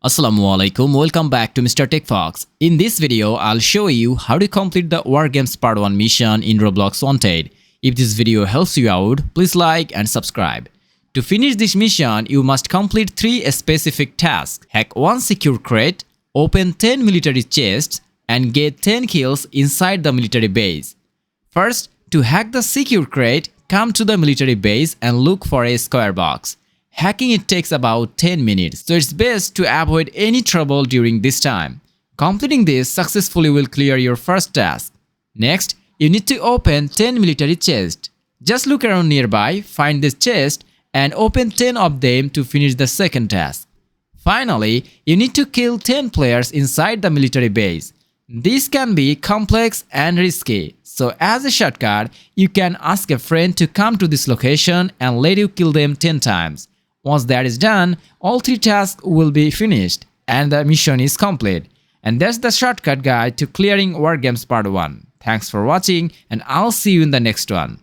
Assalamualaikum, welcome back to Mr. TECHFOX. In this video, I'll show you how to complete the War Games Part 1 mission in Roblox Wanted. If this video helps you out, please like and subscribe. To finish this mission, you must complete 3 specific tasks. Hack 1 secure crate, open 10 military chests, and get 10 kills inside the military base. First, to hack the secure crate, come to the military base and look for a square box. Hacking it takes about 10 minutes, so it's best to avoid any trouble during this time. Completing this successfully will clear your first task. Next, you need to open 10 military chests. Just look around nearby, find this chest, and open 10 of them to finish the second task. Finally, you need to kill 10 players inside the military base. This can be complex and risky, so as a shortcut, you can ask a friend to come to this location and let you kill them 10 times. Once that is done, all 3 tasks will be finished and the mission is complete. And that's the shortcut guide to clearing War Games Part 1. Thanks for watching and I'll see you in the next one.